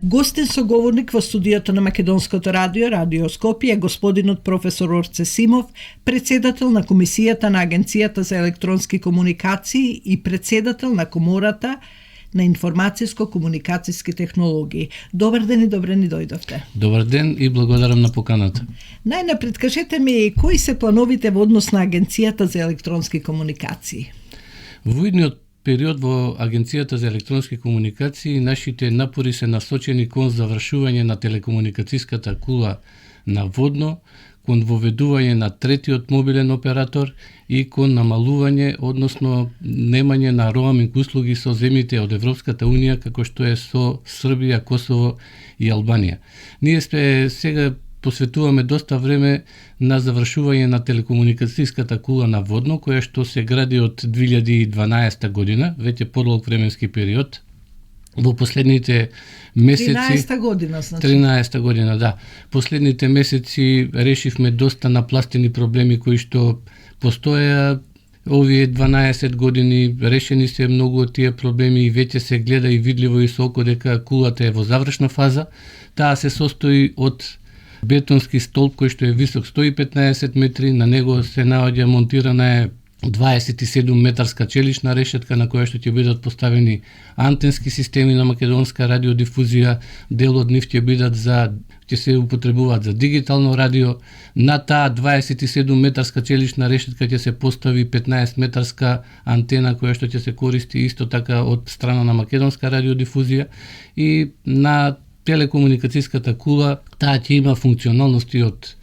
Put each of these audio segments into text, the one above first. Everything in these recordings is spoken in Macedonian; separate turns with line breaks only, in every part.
Гостен соговорник во студиото на Македонското радио, Радио Скопје, е господинот професор Орце Симов, председател на Комисијата на Агенцијата за електронски комуникации и председател на Комората на информацијско-комуникацијски технологии. Добар ден и добре ни дојдовте.
Добар ден и благодарам на поканата.
Најнапред кажете ми, кои се плановите во однос на Агенцијата за електронски комуникации?
Во идниот период во Агенцијата за електронски комуникации нашите напори се насочени кон завршување на телекомуникацијската кула на водно, кон воведување на третиот мобилен оператор и кон намалување, односно немање на роаминг услуги со земјите од Европската Унија, како што е со Србија, Косово и Албанија. Ние сега посветуваме доста време на завршување на телекомуникацијската кула на водно, која што се гради од 2012 година, веќе подолг временски период. Во последните месеци
13 година, значи.
13 година, да. Последните месеци решивме доста напластени проблеми кои што постоја овие 12 години, решени се многу од тие проблеми и веќе се гледа и видливо и со око дека кулата е во завршна фаза. Таа се состои од бетонски столб кој што е висок 115 метри, на него се наоѓа монтирана 27 метарска челична решетка на која што ќе бидат поставени антенски системи на македонска радиодифузија, дел од нив ќе се употребуваат за дигитално радио. На таа 27 метарска челична решетка ќе се постави 15 метарска антена која што ќе се користи исто така од страна на македонска радиодифузија и на телекомуникацијската кула таа ќе има функционалности од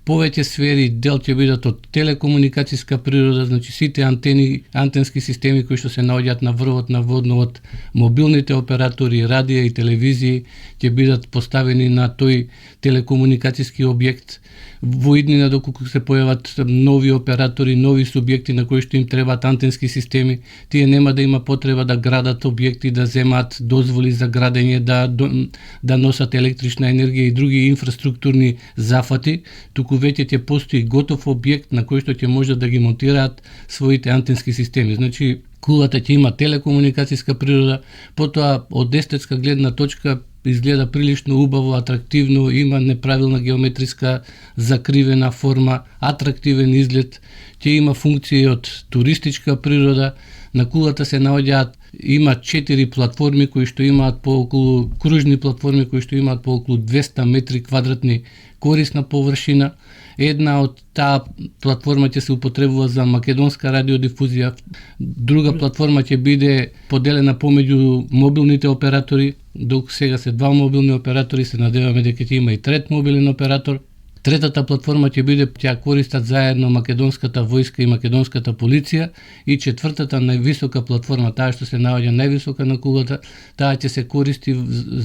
повеќе сфери, дел ќе бидат од телекомуникацијска природа, значи сите антенски системи кои што се наоѓаат на врвот на водно од мобилните оператори, радија и телевизии ќе бидат поставени на тој телекомуникацијски објект. Во иднина доколку се појават нови оператори, нови субјекти на кои што им требаат антенски системи, тие нема да има потреба да градат објекти, да земаат дозволи за градење, да носат електрична енергија и други инфраструктурни зафати, туку веќе ќе постои готов објект на кој што ќе можат да ги монтираат своите антенски системи. Значи, кулата ќе има телекомуникацијска природа, потоа од естетска гледна точка изгледа прилично убаво, атрактивно, има неправилна геометриска закривена форма, атрактивен изглед, ќе има функции од туристичка природа. На кулата се наоѓаат, има 4 платформи кои што имаат по околу кружни платформи кои што имаат по околу 200 метри квадратни корисна површина. Една од таа платформа ќе се употребува за македонска радиодифузија, друга платформа ќе биде поделена помеѓу мобилните оператори, док сега се 2 мобилни оператори, се надеваме дека ќе има и трет мобилен оператор. Третата платформа ќе користат заедно македонската војска и македонската полиција и четвртата највисока платформа, таа што се наоѓа највисока на кулата, таа ќе се користи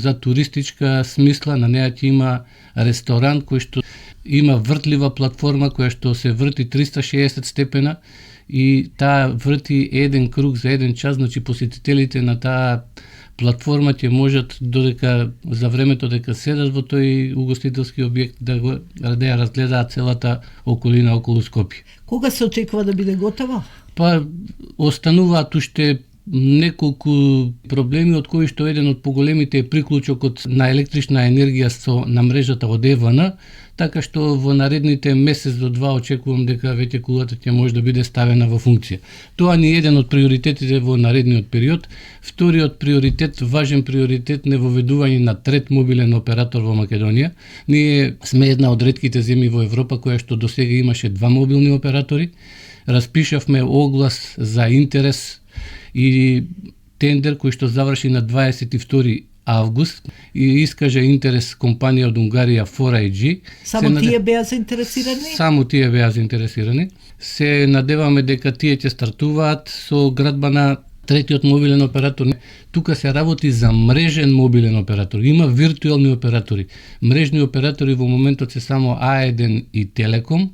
за туристичка смисла, на неа ќе има ресторан кој што има вртлива платформа која што се врти 360 степена и таа врти еден круг за еден час, значи посетителите на таа платформа ќе можат додека за времето дека седат во тој угостителски објект да ја разгледаат целата околина околу Скопје.
Кога се очекува да биде готова?
Па остануваат уште неколку проблеми, од кои што еден од поголемите е приклучокот на електрична енергија на мрежата од ЕВН, така што во наредните месец до 2 очекувам дека веќе кулата ќе може да биде ставена во функција. Тоа ни е еден од приоритетите во наредниот период. Вториот приоритет, важен приоритет, не воведување на трет мобилен оператор во Македонија. Ние сме една од ретките земји во Европа која што досега имаше 2 мобилни оператори. Распишавме оглас за интерес и тендер кој што заврши на 22 август и искажа интерес компанија од Унгарија 4iG.
Тие беа заинтересирани?
Само тие беа заинтересирани. Се надеваме дека тие ќе стартуваат со градба на третиот мобилен оператор. Тука се работи за мрежен мобилен оператор. Има виртуелни оператори. Мрежни оператори во моментот се само А1 и Телеком,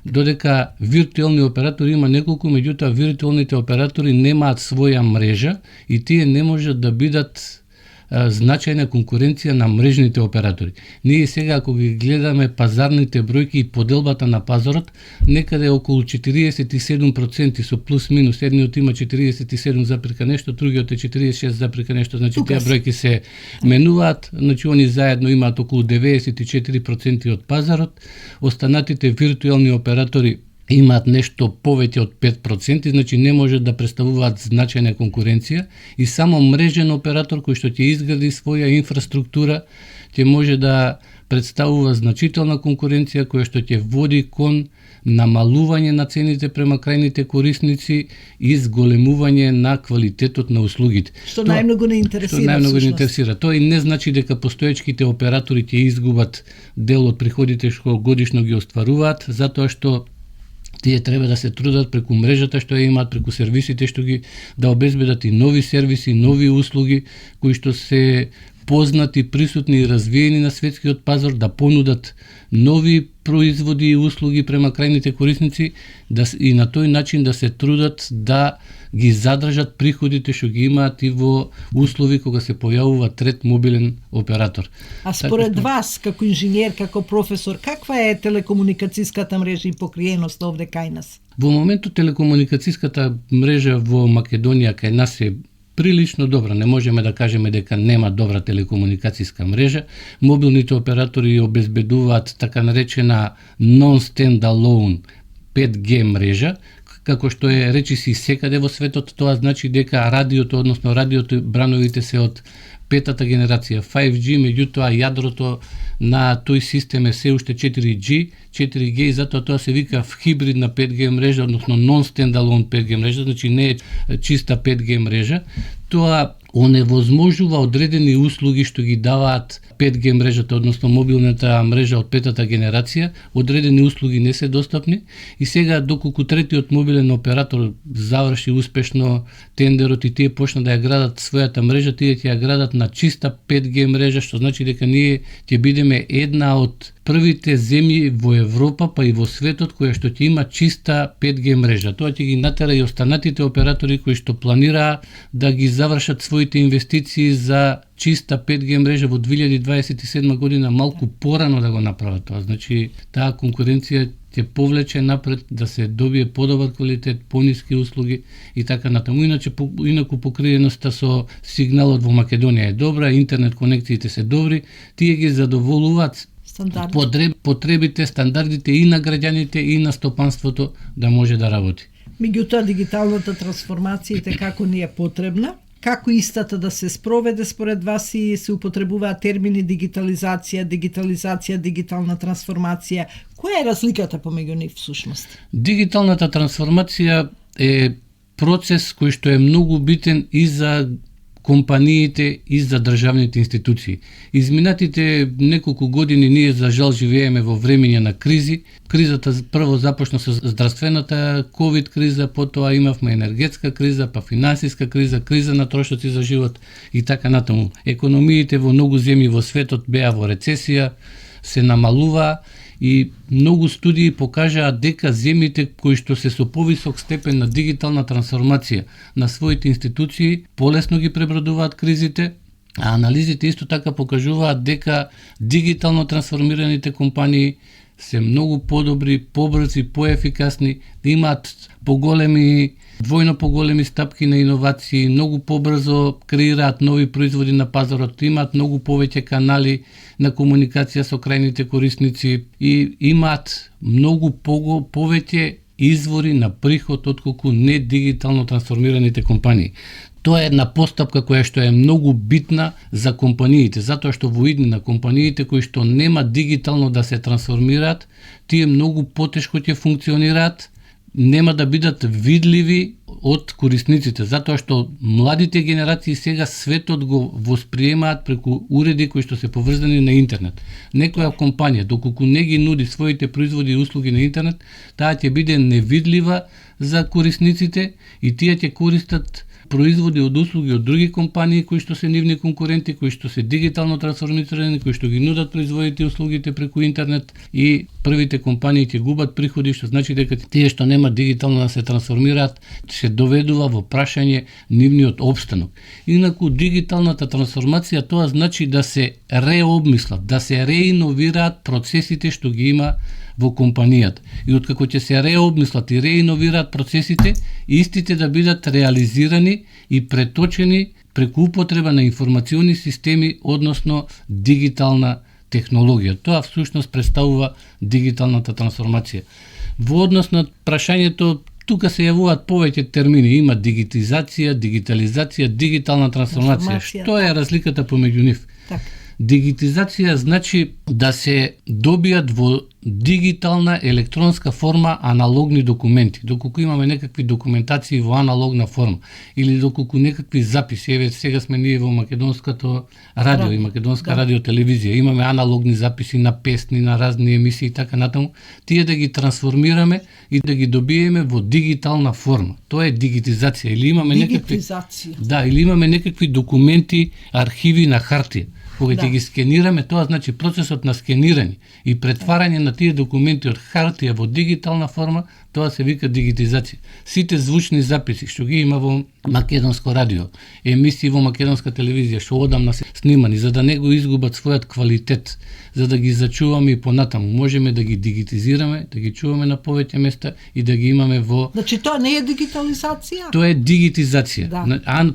додека виртуелни оператори има неколку, меѓутоа виртуелните оператори немаат своја мрежа и тие не можат да бидат значајна конкуренција на мрежните оператори. Ние сега ако ги гледаме пазарните бројки и поделбата на пазарот, некаде околу 47% со плюс минус, едниот има 47 запирка нешто, другиот е 46 запирка нешто, значи тие бројки се менуваат, значи они заедно имаат околу 94% од пазарот, останатите виртуелни оператори имаат нешто повеќе од 5%, значи не може да представуваат значајна конкуренција и само мрежен оператор кој што ќе изгради своја инфраструктура ќе може да представува значителна конкуренција која што ќе води кон намалување на цените према крајните корисници и зголемување на квалитетот на услугите.
Што најмногу не интересира.
Што најмногу не интересира. Тоа и не значи дека постоечките оператори ќе изгубат дел од приходите што годишно ги остваруваат, затоа што тие треба да се трудат преку мрежата што ја имаат, преку сервисите што ги да обезбедат и нови сервиси, нови услуги кои што се познати, присутни и развиени на светскиот пазар, да понудат нови производи и услуги према крајните корисници и на тој начин да се трудат да ги задржат приходите што ги имаат и во услови кога се појавува трет мобилен оператор.
А според вас, како инженер, како професор, каква е телекомуникацијската мрежа и покриеност овде кај нас?
Во моментот телекомуникацијската мрежа во Македонија кај нас е прилично добра. Не можеме да кажеме дека нема добра телекомуникацијска мрежа. Мобилните оператори обезбедуваат така наречена non-standalone 5G мрежа, како што е речиси секаде во светот. Тоа значи дека радиото, односно радиото брановите се од петата генерација 5G, меѓутоа јадрото на тој систем е се уште 4G и затоа тоа се вика хибридна 5G мрежа, односно non-standalone 5G мрежа, значи не е чиста 5G мрежа. Тоа оневозможува одредени услуги што ги даваат 5G мрежата, односно мобилната мрежа од петата генерација, одредени услуги не се достапни и сега доколку третиот мобилен оператор заврши успешно тендерот и тие почна да ја градат својата мрежа, тие ќе ја градат на чиста 5G мрежа, што значи дека ние ќе бидеме една од првите земји во Европа, па и во светот, која што ќе има чиста 5G мрежа. Тоа ќе ги натера и останатите оператори кои што планираа да ги завршат своите инвестиции за чиста 5G мрежа во 2027 година малку порано да го направат тоа. Значи, таа конкуренција ќе повлече напред да се добие подобар квалитет, пониски услуги и така натаму. Инаку покриеноста со сигналот во Македонија е добра, интернет конекциите се добри, тие ги задоволуваат потребите, стандардите и на граѓаните и на стопанството да може да работи.
Меѓутоа, дигиталната трансформација како ни е потребна? Како истата да се спроведе според вас и се употребуваат термини дигитализација, дигитална трансформација? Која е разликата помеѓу нив всушност?
Дигиталната трансформација е процес кој што е многу битен и за компаниите и за државните институции. Изминатите неколку години ние за жал живееме во времења на кризи. Кризата прво започна со здравствената ковид криза, потоа имавме енергетска криза, па финансиска криза, криза на трошоци за живот и така натаму. Економиите во многу земји во светот беа во рецесија, се намалуваа и многу студии покажаат дека земјите кои што се со повисок степен на дигитална трансформација на своите институции полесно ги пребродуваат кризите, а анализите исто така покажуваат дека дигитално трансформираните компании се многу подобри, побрзи, поефикасни, да имаат двојно поголеми стапки на иновации, многу побрзо креираат нови производи на пазарот, имаат многу повеќе канали на комуникација со крајните корисници и имаат многу повеќе извори на приход отколку не дигитално трансформираните компании. Тоа е една постапка која што е многу битна за компаниите, затоа што во иднина компаниите кои што нема дигитално да се трансформираат, тие многу потешко ќе функционираат, нема да бидат видливи од корисниците, затоа што младите генерации сега светот го восприемаат преку уреди кои што се поврзани на интернет. Некоја компанија, доколку не ги нуди своите производи и услуги на интернет, таа ќе биде невидлива за корисниците и тие ќе користат производи од услуги од други компании кои што се нивни конкуренти, кои што се дигитално трансформирани, кои што ги нудат производите и услугите преку интернет, и првите компании ќе губат приходи, што значи дека тие што нема дигитално да се трансформираат, се доведува во прашање нивниот опстанок. Инаку дигиталната трансформација тоа значи да се реобмислат, да се реиновираат процесите што ги има во компанијата. И откако ќе се реобмислат и реиновираат процесите, истите да бидат реализирани и преточени преку употреба на информациони системи, односно дигитална технологија. Тоа всушност представува дигиталната трансформација. Во однос на прашањето, тука се јавуваат повеќе термини, има дигитизација, дигитализација, дигитална трансформација. Што е разликата помеѓу нив?
Так.
Дигитизација значи да се добијат во дигитална електронска форма аналогни документи. Доколку имаме некакви документации во аналогна форма или доколку некакви записи, еве сега сме ние во македонското радио и македонска радиотелевизија, имаме аналогни записи на песни, на разни емисии и така натаму, тие да ги трансформираме и да ги добиеме во дигитална форма. Тоа е дигитизација. Или имаме некакви или имаме некакви документи, архиви на хартија. Кога ќе ги скенираме, тоа значи процесот на скенирање и претварање на тие документи од хартија во дигитална форма, тоа се вика дигитизација. Сите звучни записи што ги има во македонско радио, емисии во македонска телевизија што одамна се снимани, за да не го изгубат својот квалитет, за да ги зачуваме и понатаму, можеме да ги дигитизираме, да ги чуваме на повеќе места и да ги имаме во...
Значи тоа не е дигитализација?
Тоа е дигитизација.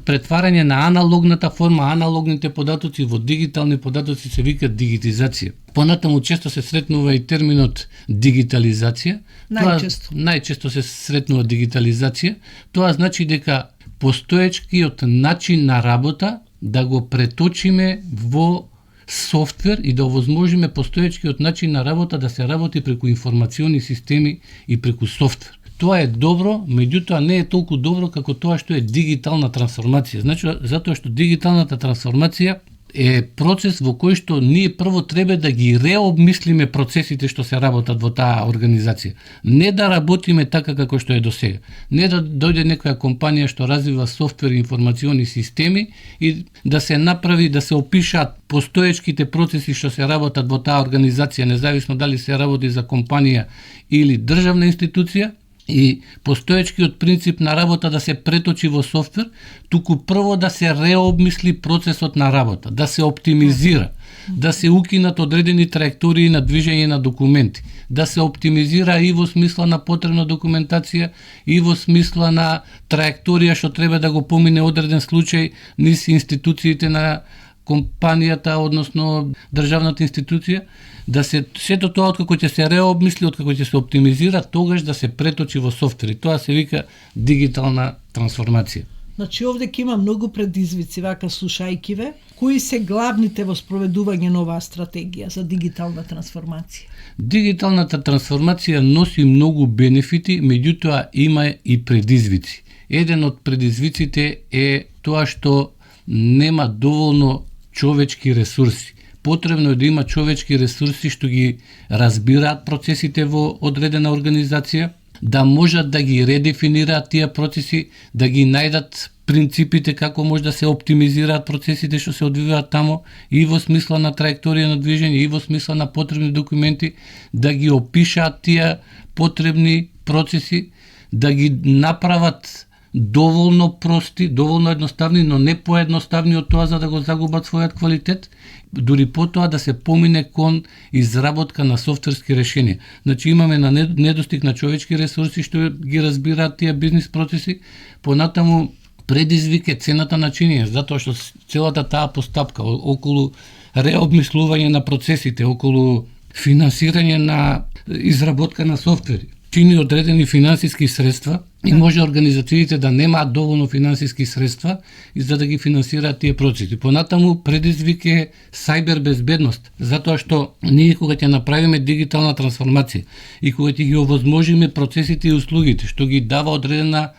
Претварање на аналогната форма, аналогните податоци во дигитални податоци се вика дигитизација. Понатаму често се сретнува и терминот дигитализација. Најчесто се сретнува дигитализација. Тоа значи дека постоечкиот начин на работа да го преточиме во софтвер и да овозможиме постоечкиот начин на работа да се работи преку информациони системи и преку софтвер. Тоа е добро, меѓутоа не е толку добро како тоа што е дигитална трансформација. Значи, затоа што дигиталната трансформација е процес во кој што ние прво треба да ги реобмислиме процесите што се работат во таа организација. Не да работиме така како што е досега. Не да дојде некоја компанија што развива софтвер и информациони системи и да се направи, да се опишаат постоечките процеси што се работат во таа организација, независно дали се работи за компанија или државна институција, и постоечкиот принцип на работа да се преточи во софтвер, туку прво да се реобмисли процесот на работа, да се оптимизира, да се укинат одредени траектории на движење на документи, да се оптимизира и во смисла на потребна документација, и во смисла на траекторија што треба да го помине одреден случај низ институциите на компанијата, односно државната институција, да се сето тоа откако ќе се реобмисли, откако ќе се оптимизира, тогаш да се преточи во софтвер. Тоа се вика дигитална трансформација.
Значи овде ќе има многу предизвици, вака слушајки ве. Кои се главните во спроведување на оваа стратегија за дигитална трансформација?
Дигиталната трансформација носи многу бенефити, меѓутоа има и предизвици. Еден од предизвиците е тоа што нема доволно човечки ресурси. Потребно е да има човечки ресурси што ги разбираат процесите во одредена организација, да можат да ги редефинираат тие процеси, да ги најдат принципите како може да се оптимизираат процесите што се одвиваат тамо и во смисла на траекторија на движење и во смисла на потребни документи, да ги опишаат тие потребни процеси, да ги направат доволно прости, доволно едноставни, но не поедноставни од тоа за да го загубат својот квалитет, дури потоа да се помине кон изработка на софтверски решенија. Значи имаме на недостиг на човечки ресурси што ги разбираат тие бизнис процеси, понатаму предизвик е цената на чинење, затоа што целата таа постапка околу реобмислување на процесите, околу финансирање на изработка на софтвери, чини одредени финансиски средства и може организациите да немаат доволно финансиски средства и за да ги финансираат тие процеси. Понатаму предизвик е сајбер безбедност, затоа што ние кога ќе направиме дигитална трансформација и кога ќе ги овозможиме процесите и услугите што ги дава одредена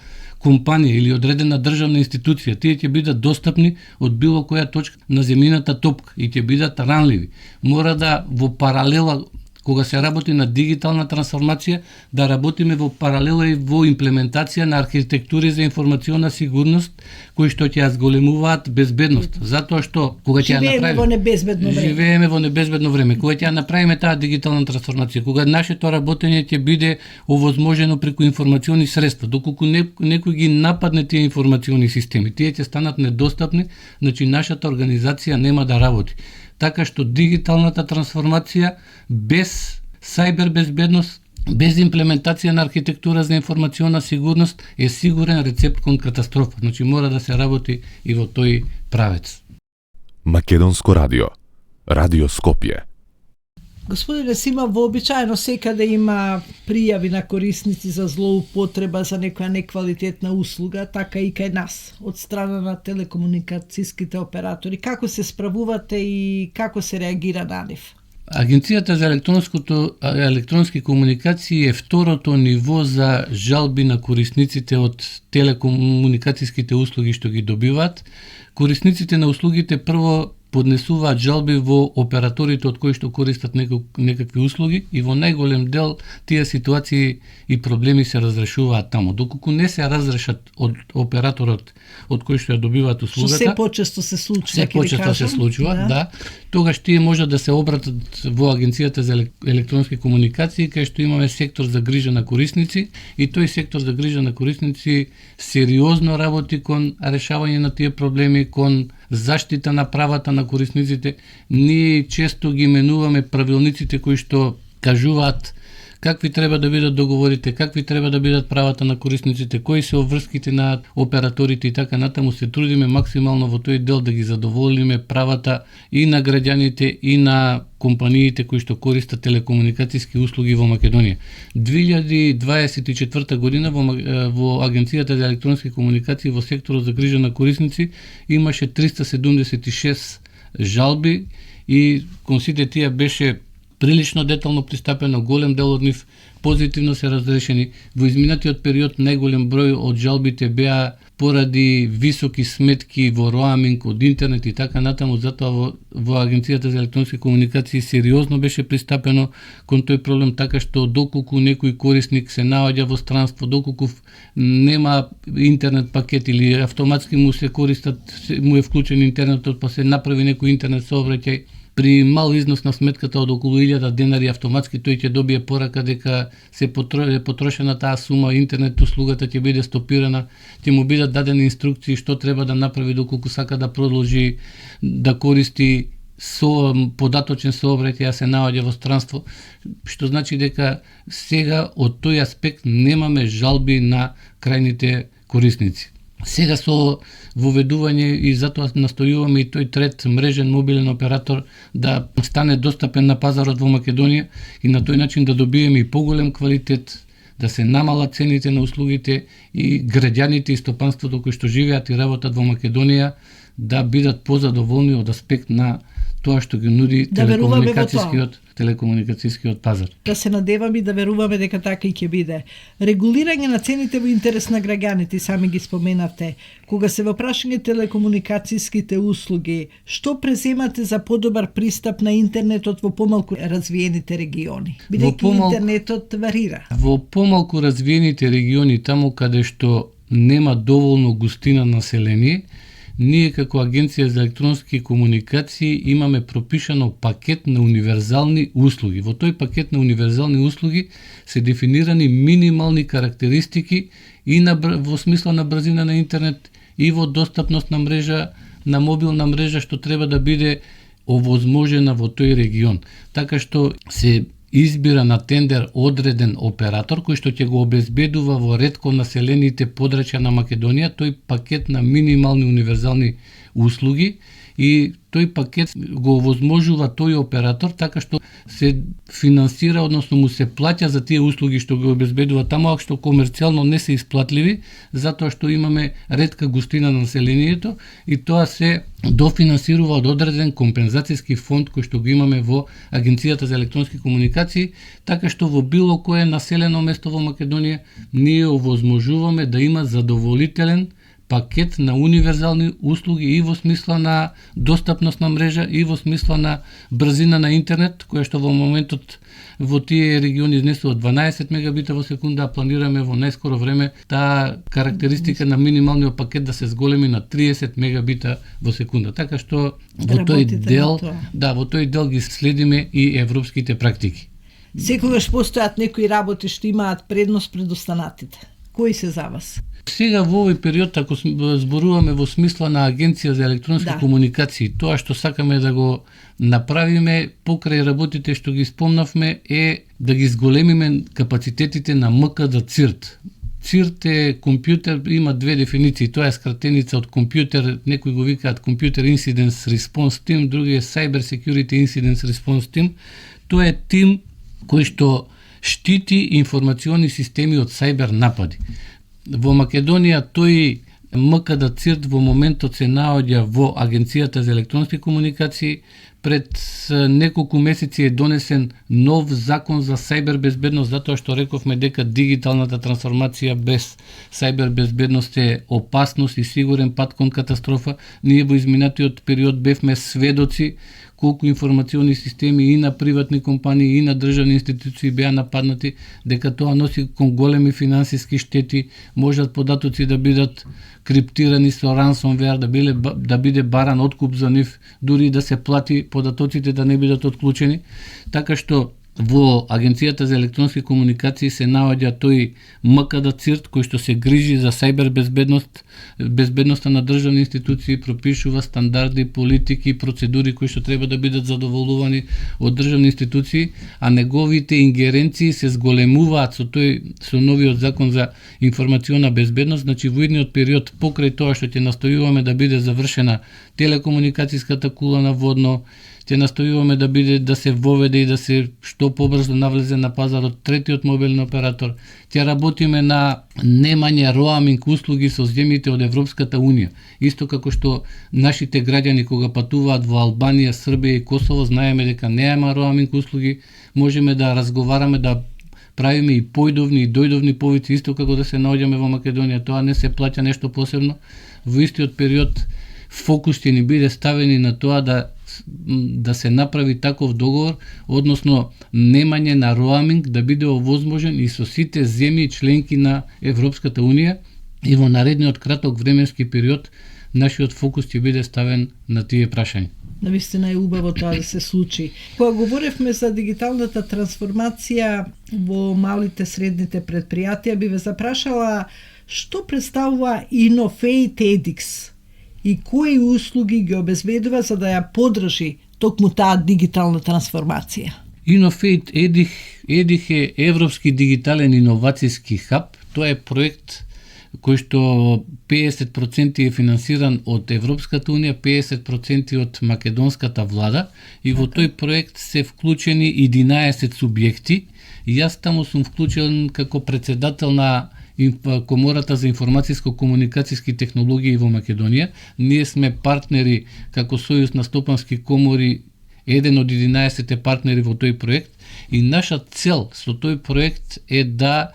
компанија или одредена државна институција, тие ќе бидат достапни од било која точка на земјината топка и ќе бидат ранливи. Мора да во паралела кога се работи на дигитална трансформација, да работиме во паралела и во имплементација на архитектури за информационна сигурност, кои што ќе ја зголемуваат безбедност. Затоа што кога ќе ја направиме живееме во небезбедно време, кога ќе ја направиме таа дигитална трансформација, кога нашето работење ќе биде овозможено преку информациони средства, доколку некој ги нападне тие информациони системи, тие ќе станат недостапни, значи нашата организација нема да работи. Така што дигиталната трансформација без сајбер безбедност, без имплементација на архитектура за информационна сигурност е сигурен рецепт кон катастрофа. Значи мора да се работи и во тој правец.
Македонско радио. Радио Скопје.
Господине Сима, вообичаено секаде има пријави на корисници за злоупотреба за некоја неквалитетна услуга, така и кај нас, од страна на телекомуникацијските оператори. Како се справувате и како се реагира на нив?
Агенцијата за електронски комуникации е второто ниво за жалби на корисниците од телекомуникацијските услуги што ги добиваат. Корисниците на услугите прво поднесуваат жалби во операторите од кои што користат некакви услуги и во најголем дел тие ситуации и проблеми се разрешуваат таму. Доколку не се разрешат од операторот од кој што ја добиваат услугата,
се почесто се случува,
да, тогаш тие може да се обратат во Агенцијата за електронски комуникации, кај што имаме сектор за грижа на корисници и тој сектор за грижа на корисници сериозно работи кон решавање на тие проблеми, кон заштита на правата на корисниците. Ние често ги менуваме правилниците кои што кажуваат какви треба да бидат договорите, какви треба да бидат правата на корисниците, кои се обврските на операторите и така натаму. Се трудиме максимално во тој дел да ги задоволиме правата и на граѓаните и на компаниите кои што користат телекомуникацијски услуги во Македонија. 2024 година во Агенцијата за електронски комуникации во секторот за грижа на корисници имаше 376 жалби и кон сите тие беше прилично детално пристапено, голем дел од нив позитивно се разрешени. Во изминатиот период најголем број од жалбите беа поради високи сметки во роаминг од интернет и така натаму. Затоа во Агенцијата за електронски комуникации сериозно беше пристапено кон тој проблем, така што доколку некој корисник се наоѓа во странство, доколку нема интернет пакет или автоматски му се користат, му е вклучен интернетот, па се направи некој интернет сообраќај, при мал износ на сметката од околу 1000 денари автоматски тој ќе добие порака дека се потрошена таа сума, интернет услугата ќе биде стопирана, ќе му бидат дадени инструкции што треба да направи доколку сака да продолжи да користи податочен сообраќај, се наоѓа во странство, што значи дека сега од тој аспект немаме жалби на крајните корисници. Сега со воведување и затоа настојуваме и тој трет мрежен мобилен оператор да стане достапен на пазарот во Македонија и на тој начин да добиеме и поголем квалитет, да се намалат цените на услугите и граѓаните и стопанството кои што живеат и работат во Македонија да бидат позадоволни од аспект на тоа што ги нуди телекомуникацијскиот пазар.
Да се надеваме и да веруваме дека така и ќе биде. Регулирање на цените во интерес на граѓаните, сами ги споменавте. Кога се во прашање телекомуникацијските услуги, што преземате за подобар пристап на интернетот во помалку развиените региони? Бидејќи интернетот варира.
Во помалку развиените региони, таму каде што нема доволно густина население, ние како Агенција за електронски комуникации имаме пропишано пакет на универзални услуги. Во тој пакет на универзални услуги се дефинирани минимални карактеристики и во смисла на брзина на интернет и во достапност на мрежа, на мобилна мрежа што треба да биде овозможена во тој регион. Така што се избира на тендер одреден оператор кој што ќе го обезбедува во ретко населените подрачја на Македонија тој пакет на минимални универзални услуги и тој пакет го овозможува тој оператор така што се финансира, односно му се плаќа за тие услуги што го обезбедува таму, а што комерцијално не се исплатливи, затоа што имаме ретка густина на населението и тоа се дофинансирува од одреден компензацијски фонд кој што го имаме во Агенцијата за електронски комуникации, така што во било кое населено место во Македонија ние овозможуваме да има задоволителен пакет на универзални услуги и во смисла на достапност на мрежа и во смисла на брзина на интернет, која што во моментот во тие региони изнесува 12 мегабита во секунда, а планираме во најскоро време таа карактеристика на минималниот пакет да се зголеми на 30 мегабита во секунда. Така што во тој дел, во тој дел ги следиме и европските практики.
Секогаш постојат некои работи што имаат предност пред останатите. Кои се за вас?
Сега во овој период, ако зборуваме во смисла на Агенција за електронски комуникации, тоа што сакаме да го направиме покрај работите што ги спомнавме е да ги зголемиме капацитетите на МКД ЦИРТ. ЦИРТ е компјутер, има две дефиниции, тоа е скратеница од компјутер, некои го викаат Computer Incident Response Team, други е Cyber Security Incident Response Team. Тоа е тим кој што штити информациони системи од сайбер напади. Во Македонија тој МКД ЦИРТ во моментот се наоѓа во Агенцијата за електронски комуникации. Пред неколку месеци е донесен нов закон за сайбер безбедност, затоа што рековме дека дигиталната трансформација без сайбер безбедност е опасност и сигурен пат кон катастрофа. Ние во изминатиот период бевме сведоци колку информациони системи и на приватни компании и на државни институции беа нападнати, дека тоа носи кон големи финансиски штети, можат податоци да бидат криптирани со ransomware, да биде баран откуп за нив, дури да се плати податоците да не бидат отклучени. Така што во Агенцијата за електронски комуникации се наоѓа тој МКД ЦИРТ кој што се грижи за сайбер безбедност, безбедноста на државни институции, пропишува стандарди, политики и процедури кои што треба да бидат задоволувани од државни институции, а неговите ингеренции се зголемуваат со новиот закон за информациона безбедност. Значи во идниот период покрај тоа што ќе настојуваме да биде завршена телекомуникацијската кула на водно, ќе настојуваме да се воведе и да се што побрзо навлезе на пазарот третиот мобилен оператор. Ќе работиме на немање роаминг услуги со земјите од Европската Унија. Исто како што нашите граѓани кога патуваат во Албанија, Србија и Косово, знаеме дека нема роаминг услуги, можеме да разговараме, да правиме и појдовни и дојдовни повици, исто како да се наоѓаме во Македонија. Тоа не се плаќа нешто посебно. Во истиот период фокус ќе ни биде ставени на тоа да се направи таков договор, односно немање на роаминг да биде овозможен и со сите земји членки на Европската Унија, и во наредниот краток временски период нашиот фокус ќе биде ставен на тие прашања.
Навистина е убаво тоа да се случи. Кога говоревме за дигиталната трансформација во малите средните предпријатија, би ве запрашала што представува Innovate EDIX и кои услуги ги обезбедува за да ја подржи токму таа дигитална трансформација?
Innovate EDIX е Европски дигитален иновацијски хаб. Тоа е проект кој што 50% е финансиран од Европската Унија, 50% од македонската влада, и во тој проект се вклучени 11 субјекти. И јас таму сум вклучен како председател на Комората за информацијско-комуникацијски технологии во Македонија. Ние сме партнери како Сојуз на стопански комори, еден од 11 партнери во тој проект, и наша цел со тој проект е да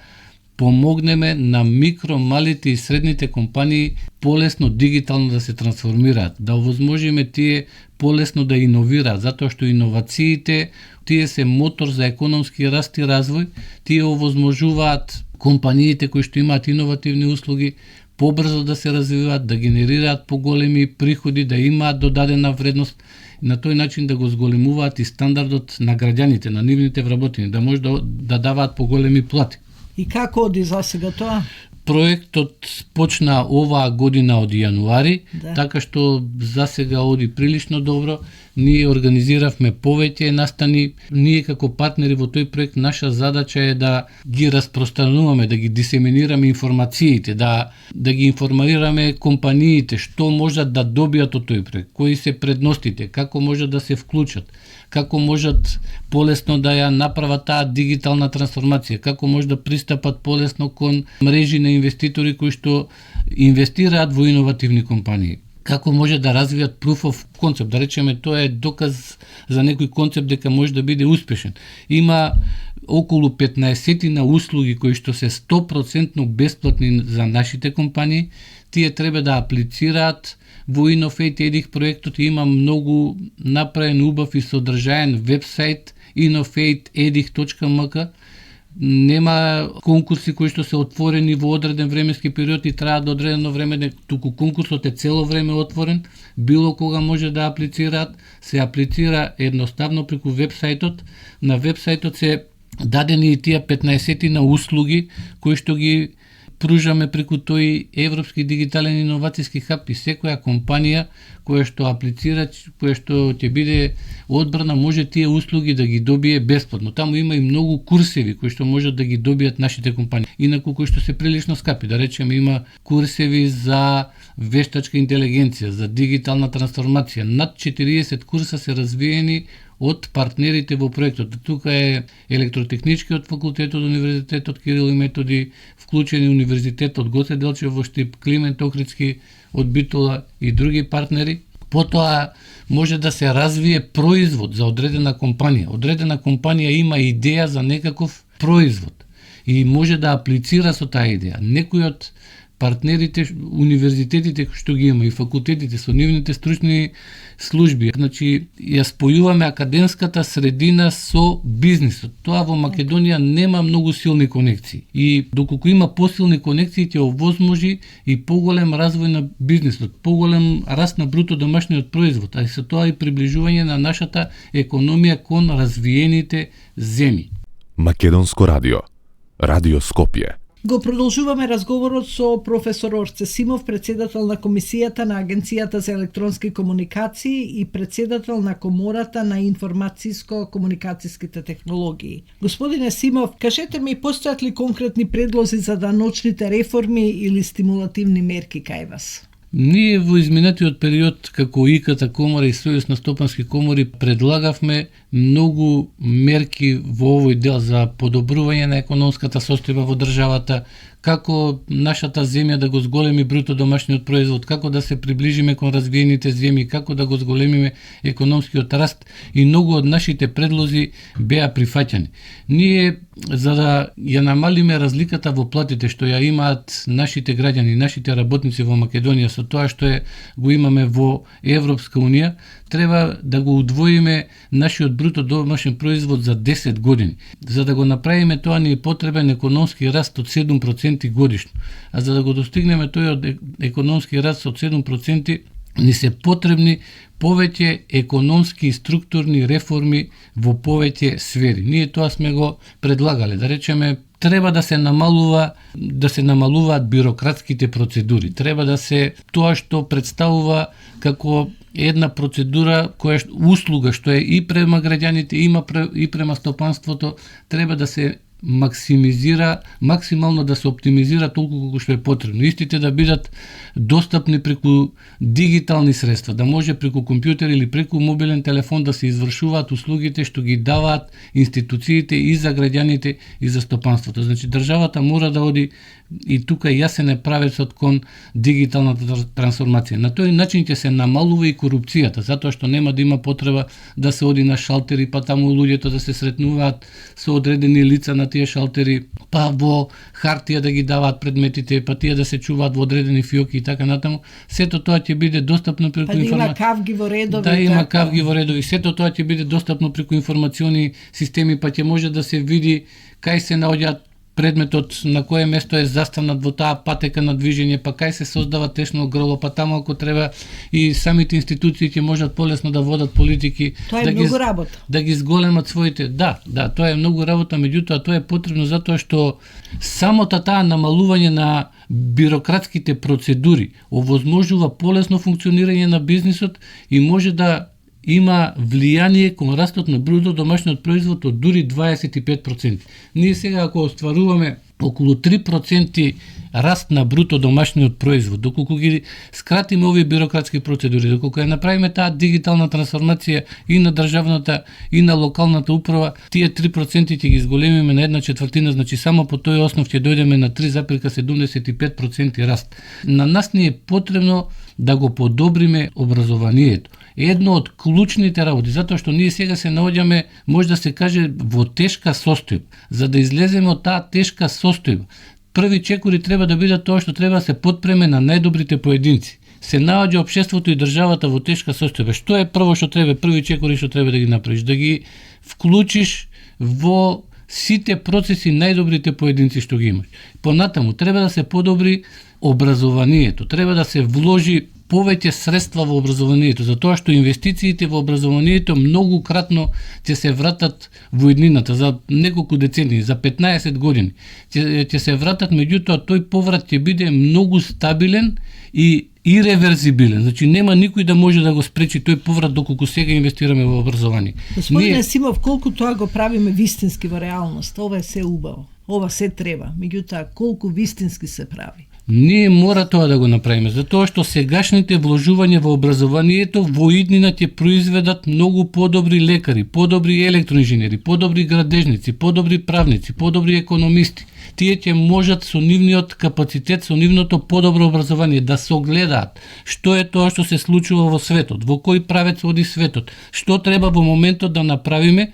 помогнеме на микро, малите и средните компании полесно дигитално да се трансформираат, да овозможиме тие полесно да иновираат, затоа што иновациите, тие се мотор за економски раст и развој, тие овозможуваат компаниите кои што имаат иновативни услуги побрзо да се развиваат, да генерираат поголеми приходи, да имаат додадена вредност, на тој начин да го зголемуваат и стандардот на граѓаните, на нивните вработени, да може да даваат поголеми плати.
И како оди за сега тоа?
Проектот почна оваа година од јануари, така што за сега оди прилично добро. Ние организиравме повеќе настани. Ние како партнери во тој проект, наша задача е да ги распространуваме, да ги дисеминираме информациите, да ги информираме компаниите што можат да добијат од тој проект, кои се предностите, како можат да се вклучат, како можат полесно да ја направат таа дигитална трансформација, како може да пристапат полесно кон мрежи на инвеститори кои што инвестираат во иновативни компании, како може да развијат proof of concept. Да речеме, тоа е доказ за некој концепт дека може да биде успешен. Има околу 15 на услуги кои што се 100% бесплатни за нашите компании. Тие треба да аплицираат во Innovate EDIC проектот. Има многу направен, убав и содржаен вебсайт innovateedic.mk. Нема конкурси кои што се отворени во одреден временски период и трае до одредено време, туку конкурсот е цело време отворен, било кога може да аплицираат, се аплицира едноставно преку вебсајтот. На вебсајтот се дадени и тие 15 на услуги кои што ги пружаме преку тој Европски дигитален иновацијски хаб и секоја компанија која што аплицира, која што ќе биде одбрана, може тие услуги да ги добие бесплатно. Таму има и многу курсеви кои што можат да ги добијат нашите компании. Инаку кои што се прилично скапи, да речеме, има курсеви за вештачка интелигенција, за дигитална трансформација. Над 40 курса се развиени од партнерите во проектот. Тука е Електротехничкиот факултет од Универзитетот Кирил и Методи, вклучени Универзитетот Гоце Делчев во Штип, Климент Охридски од Битола и други партнери. Потоа може да се развие производ за одредена компанија. Одредена компанија има идеја за некаков производ и може да аплицира со таа идеја. Некој од партнерите, универзитетите што ги има и факултетите со нивните стручни служби, значи ја спојуваме академската средина со бизнисот. Тоа во Македонија нема многу силни конекции и доколку има посилни конекции ќе овозможи и поголем развој на бизнисот, поголем раст на бруто домашниот производ, а и со тоа и приближување на нашата економија кон развиените земји.
Македонско радио. Радио Скопје.
Го продолжуваме разговорот со професор Орце Симов, председател на Комисијата на Агенцијата за електронски комуникации и председател на Комората на информацијско-комуникацијските технологии. Господине Симов, кажете ми, постојат ли конкретни предлози за даночните реформи или стимулативни мерки кај вас?
Ние во изминатиот период, како ИКТ комора и Сојуз на стопански комори, предлагавме многу мерки во овој дел за подобрување на економската состојба во државата, како нашата земја да го зголеми бруто домашниот производ, како да се приближиме кон развиените земји, како да го зголемиме економскиот раст, и многу од нашите предлози беа прифаќани. Ние, за да ја намалиме разликата во платите што ја имаат нашите граѓани, нашите работници во Македонија со тоа што го имаме во Европска унија, треба да го удвоиме нашиот бруто домашен производ за 10 години. За да го направиме тоа ни е потребен економски раст од 7% годишно. А за да го достигнеме тој економски раст од 7%, ни се потребни повеќе економски и структурни реформи во повеќе сфери. Ние тоа сме го предлагале, да речеме, треба да се намалуваат бирократските процедури. Треба да се тоа што представува како една процедура која услуга што е и према граѓаните, и према стопанството, треба да се максимално да се оптимизира толку колку што е потребно. Истите да бидат достапни преку дигитални средства, да може преку компјутер или преку мобилен телефон да се извршуваат услугите што ги даваат институциите и за граѓаните и за стопанството. Значи државата мора да оди и тука јасен е правецот кон дигиталната трансформација. На тој начин ќе се намалува и корупцијата, затоа што нема да има потреба да се оди на шалтери, па таму луѓето да се сретнуваат со одредени лица на тие шалтери, па во хартија да ги даваат предметите, па тие да се чуваат во одредени фиоки и така натаму. Сето тоа ќе биде достапно преку
информација. Па има кавги во редови.
Да, има кавги во редови. Сето тоа ќе биде достапно преку информациони системи, па ќе може да се види кај се наоѓаат предметот, на кое место е застанат во таа патека на движење, па кај се создава течно грло, па таму ако треба и самите институции ќе можат полесно да водат политики,
тоа е многу работа.
Да ги зголемат своите. Да, тоа е многу работа, меѓутоа тоа е потребно затоа што самото таа намалување на бирократските процедури овозможува полесно функционирање на бизнисот и може да има влијание кон растот на бруто домашниот производ од дури 25%. Ние сега ако остваруваме околу 3% раст на бруто домашниот производ, доколку ги скратиме овие бирократски процедури, доколку ја направиме таа дигитална трансформација и на државната и на локалната управа, тие 3% ќе ги зголемиме на 1/4, значи само по тој основ ќе дојдеме на 3,75% раст. На нас ни е потребно да го подобриме образованието. Едно од клучните работи, затоа што ние сега се наоѓаме, може да се каже, во тешка состојба. За да излеземе од таа тешка состојба, први чекори треба да бидат тоа што треба да се подпреме на најдобрите поединци. Се наоѓа општеството и државата во тешка состојба. Што е прво што треба, први чекори што треба да ги направиш? Да ги вклучиш во сите процеси најдобрите поединци што ги имаш. Понатаму треба да се подобри образованието, треба да се вложи повеќе средства во образованието, затоа што инвестициите во образованието многу кратно ќе се вратат во иднината за неколку децении, за 15 години. Ќе се вратат, меѓутоа тој поврат ќе биде многу стабилен и иреверзибилен. Значи нема никој да може да го спречи тој поврат доколку сега инвестираме во образование.
Господине Симов, колку тоа го правиме вистински во реалност, ова е се убаво, ова се треба, меѓутоа колку вистински се прави?
Ние мора тоа да го направиме, затоа што сегашните вложувања во образованието во иднина ќе произведат многу подобри лекари, подобри електроинженери, подобри градежници, подобри правници, подобри економисти. Тие ќе можат со нивниот капацитет, со нивното подобро образование да се огледаат што е тоа што се случува во светот, во кој правец оди светот, што треба во моментот да направиме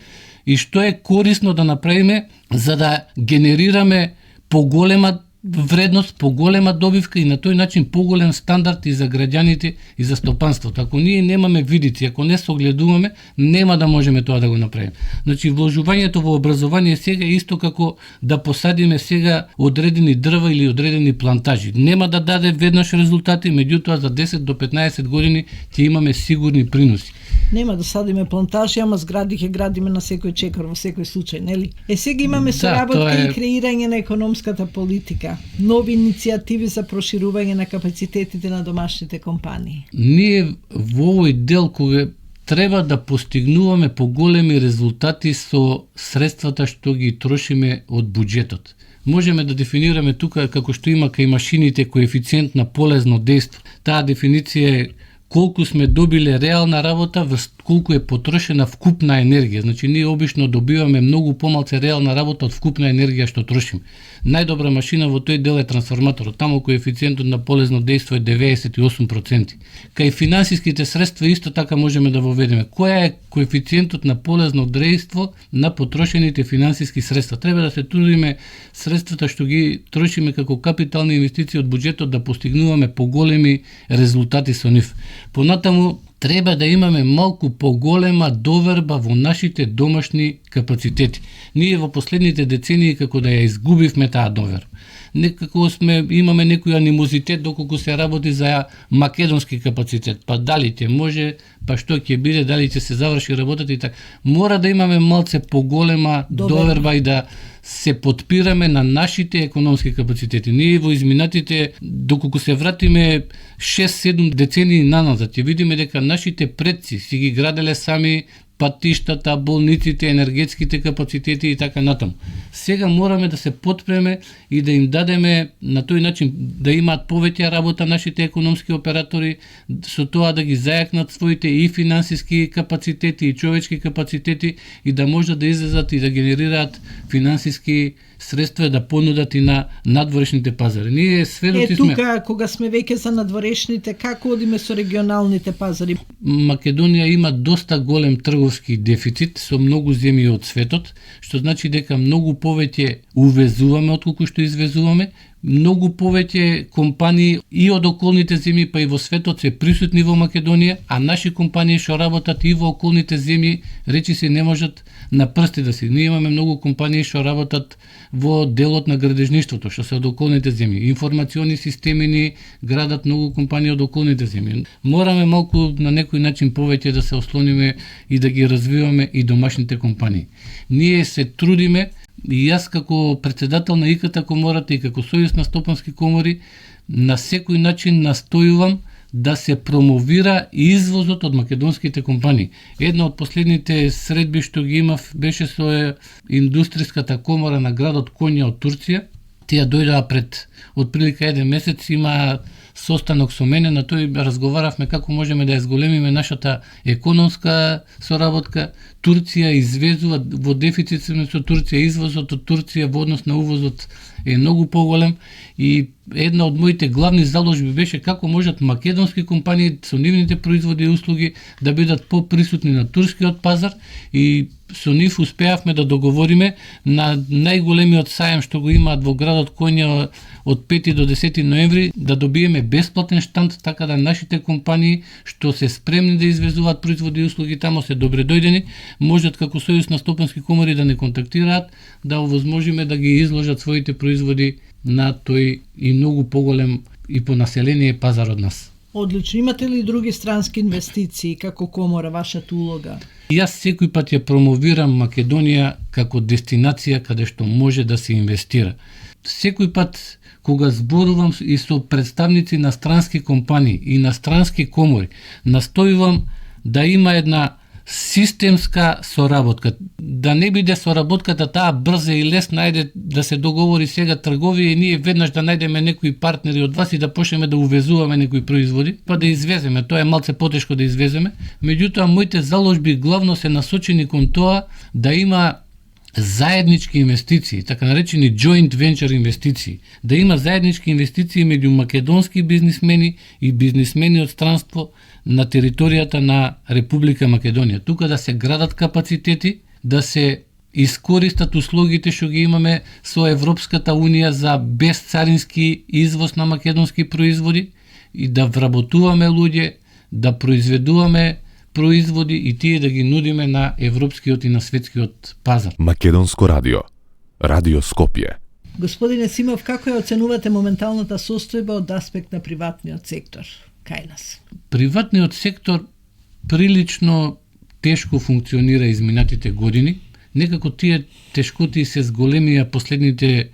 и што е корисно да направиме за да генерираме поголема вредност, поголема добивка и на тој начин поголем стандард и за граѓаните и за стопанството. Ако ние немаме видици, ако не согледуваме, нема да можеме тоа да го направиме. Значи вложувањето во образование сега е исто како да посадиме сега одредени дрва или одредени плантажи. Нема да даде веднаш резултати, меѓутоа за 10 до 15 години ќе имаме сигурни приноси.
Нема да садиме плантажи, ама згради ќе градиме на секој чекор, во секој случај, нели? Сега имаме соработка и креирање на економската политика, нови иницијативи за проширување на капацитетите на домашните компании.
Ние во овој дел кога треба да постигнуваме поголеми резултати со средствата што ги трошиме од буџетот. Можеме да дефинираме тука како што има кај машините коефициент на полезно дејство. Таа дефиниција е колку сме добиле реална работа, колку е потрошена вкупна енергија. Значи, ние обично добиваме многу помалце реална работа од вкупна енергија што трошиме. Најдобра машина во тој дел е трансформаторот. Таму коефициентот на полезно дејство е 98%. Кај финансиските средства исто така можеме да воведеме. Која е коефициентот на полезно дејство на потрошените финансиски средства? Треба да се трудиме средствата што ги трошиме како капитални инвестиции од буџетот да постигнуваме поголеми резултати со нив. Понатаму треба да имаме малку поголема доверба во нашите домашни капацитети. Ние во последните децении како да ја изгубивме таа доверба. Некако имаме некој анимозитет доколку се работи за македонски капацитет. Па дали ќе може, па што ќе биде, дали ќе се заврши работата и така. Мора да имаме малце поголема доверба и да се подпираме на нашите економски капацитети. Ние во изминатите, доколку се вратиме 6-7 децении наназад, ќе видиме дека нашите предци си ги граделе сами патиштата, болниците, енергетските капацитети и така натаму. Сега мораме да се подпреме и да им дадеме на тој начин да имаат повеќе работа нашите економски оператори, со тоа да ги зајакнат своите и финансиски капацитети и човечки капацитети и да можат да излезат и да генерираат финансиски средства да понудат и на надворешните пазари. Ние сведоци сме.
Тука кога сме веќе за надворешните, како одиме со регионалните пазари?
Македонија има доста голем трговски дефицит со многу земји од светот, што значи дека многу повеќе увезуваме отколку што извезуваме. Многу повеќе компании и од околните земји, па и во светот се присутни во Македонија, а наши компании што работат и во околните земји, речи се не можат на прсти да си. Ние имаме многу компании што работат во делот на градежништвото, што се од околните земји. Информациони системи ни градат многу компании од околните земји. Мораме малку на некој начин повеќе да се ослониме и да ги развиваме и домашните компании. Ние се трудиме и јас како председател на ИКТ комората и како Сојуз на стопански комори на секој начин настојувам да се промовира извозот од македонските компании. Една од последните средби што ги имав беше со индустријската комора на градот Конја од Турција. Тие дојдоа пред отприлика 1 месец, има состанок со мене, на тој разговаравме како можеме да ја зголемиме нашата економска соработка. Турција извезува, во дефицит сме со Турција, извозот од Турција во однос на увозот е многу поголем и една од моите главни заложби беше како можат македонски компании со нивните производи и услуги да бидат поприсутни на турскиот пазар, и со нив успеавме да договориме на најголемиот сајам што го имаат во градот Конја од 5 до 10 ноември да добиеме бесплатен штанд, така да нашите компании што се спремни да извезуваат производи и услуги тамо се добре дојдени, можат како Сојуз на стопански комори да не контактираат, да овозможиме да ги изложат своите производи на тој и многу поголем и по население пазар од нас.
Одлично. Имате ли други странски инвестиции како комора, вашата улога?
Јас секој пат ја промовирам Македонија како дестинација каде што може да се инвестира. Секој пат кога зборувам и со представници на странски компании и на странски комори, настојувам да има една системска соработка. Да не биде соработката таа брза и лесна, ајде да се договори сега трговија и ние веднаш да најдеме некои партнери од вас и да почнеме да увезуваме некои производи, па да извеземе. Тоа е малце потешко да извеземе. Меѓутоа, моите заложби главно се насочени кон тоа да има заеднички инвестиции, така наречени joint venture инвестиции, да има заеднички инвестиции меѓу македонски бизнисмени и бизнисмени од странство на територијата на Република Македонија. Тука да се градат капацитети, да се искористат услугите што ги имаме со Европската Унија за безцарински извоз на македонски производи и да вработуваме луѓе, да произведуваме производи и тие да ги нудиме на европскиот и на светскиот пазар.
Македонско радио. Радио Скопје.
Господине Симов, како ја оценувате моменталната состојба од аспект на приватниот сектор кај нас?
Приватниот сектор прилично тешко функционира изминатите години. Некако тие тешкоти се зголемија последните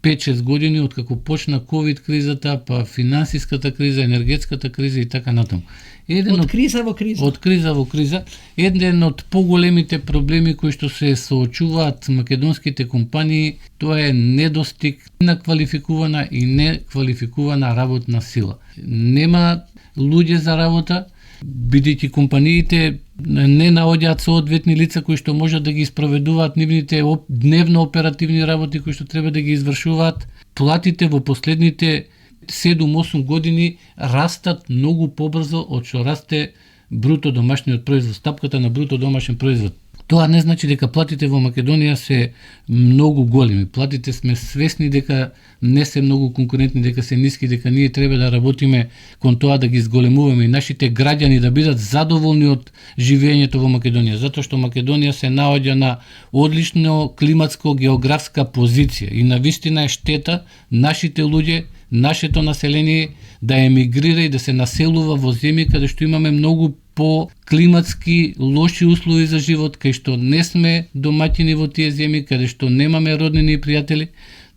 5-6 години од како почна ковид кризата, па финансиската криза, енергетската криза и така натаму.
Од криза во криза.
Од криза во криза. Еден од поголемите проблеми кои што се соочуваат македонските компании, тоа е недостиг на квалификувана и неквалификувана работна сила. Нема луѓе за работа, бидејќи компаниите не наоѓаат соодветни лица кои што можат да ги спроведуваат нивните дневно оперативни работи кои што треба да ги извршуваат. Платите во последните 7-8 години растат многу побрзо од што расте бруто домашниот производ, стапката на бруто домашен производ. Тоа не значи дека платите во Македонија се многу големи. Платите сме свесни дека не се многу конкурентни, дека се ниски, дека ние треба да работиме кон тоа да ги зголемуваме и нашите граѓани да бидат задоволни од живењето во Македонија, затоа што Македонија се наоѓа на одлично климатско-географска позиција и навистина е штета нашите луѓе, нашето население да емигрира и да се населува во земји каде што имаме многу по климатски лоши услови за живот, кај што не сме домаќини во тие земји, каде што немаме роднини и пријатели.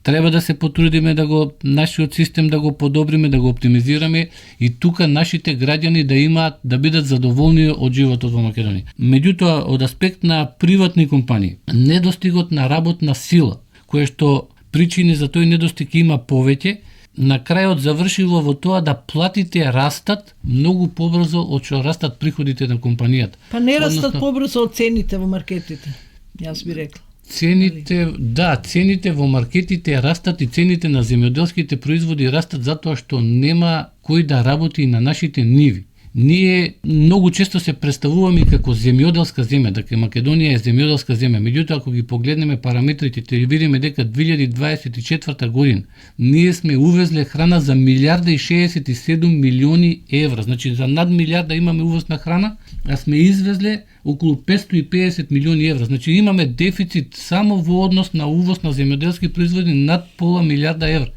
Треба да се потрудиме да го нашиот систем да го подобриме, да го оптимизираме и тука нашите граѓани да имаат да бидат задоволни од животот во Македонија. Меѓутоа, од аспект на приватни компании, недостигот на работна сила, која што причини за тој недостиг има повеќе, на крајот завршило во тоа да платите растат многу побрзо од што растат приходите на компанијата.
Па не растат побрзо од цените во маркетите, јас би рекла.
Цените во маркетите растат и цените на земјоделските производи растат затоа што нема кој да работи на нашите ниви. Ние многу често се представуваме како земјоделска земја, дека Македонија е земјоделска земја. Меѓутоа, ако ги погледнеме параметрите, ќе видиме дека 2024 година ние сме увезле храна за 1,67 милиони евра. Значи, за над милиарда имаме увоз на храна, а сме извезле околу 550 милиони евра. Значи, имаме дефицит само во однос на увоз на земјоделски производи над пола милиарда евра.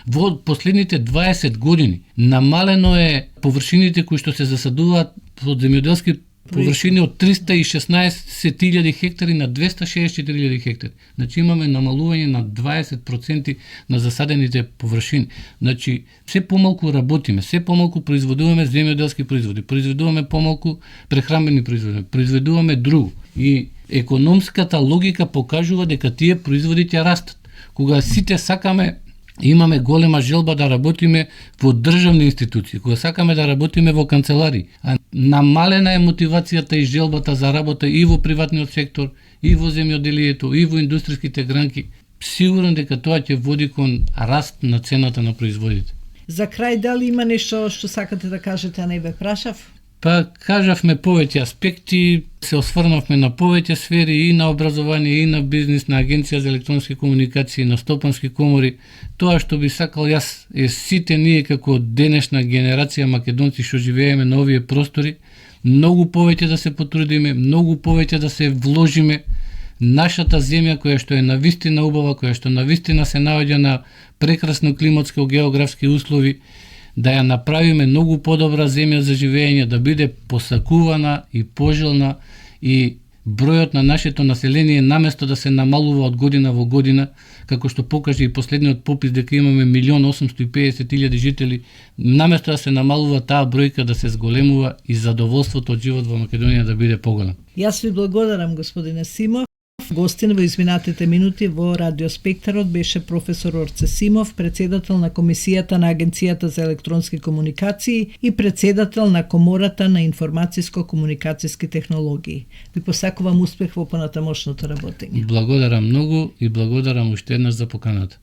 Во последните 20 години намалено е површините кои што се засадуваат од земјоделски површини од 316.000 хектари на 264.000 хектари. Значи имаме намалување на 20% на засадените површини. Значи се помалку работиме, се помалку произведуваме земјоделски производи, произведуваме помалку прехранбени производи, произведуваме друго. И економската логика покажува дека тие производи ќе растат. Кога сите сакаме имаме голема желба да работиме во државни институции, кога сакаме да работиме во канцелари, а намалена е мотивацијата и желбата за работа и во приватниот сектор, и во земјоделието, и во индустријските гранки. сигурен дека тоа ќе води кон раст на цената на производите.
За крај, дали има нешто што сакате да кажете, а не ве прашав?
Па кажавме повеќе аспекти, се осврнавме на повеќе сфери и на образование, и на бизнис, на Агенција за електронски комуникации, на стопански комори. Тоа што би сакал јас е сите ние како денешна генерација македонци што живееме на овие простори, многу повеќе да се потрудиме, многу повеќе да се вложиме. Нашата земја која што е навистина убава, која што навистина се наоѓа на прекрасно климатско-географски услови, да ја направиме многу подобра земја за живење, да биде посакувана и пожелна и бројот на нашето население наместо да се намалува од година во година, како што покаже и последниот попис дека имаме 1.850.000 жители, наместо да се намалува таа бројка да се зголемува и задоволството од живот во Македонија да биде поголем.
Јас ви благодарам, господине Симов. Гостин во изминатите минути во Радио Спектарот беше професор Орце Симов, председател на Комисијата на Агенцијата за електронски комуникации и председател на Комората на информатиско-комуникацијски технологии. Ви посакувам успех во понатамошното работење.
Благодарам многу и благодарам уште еднаш за поканата.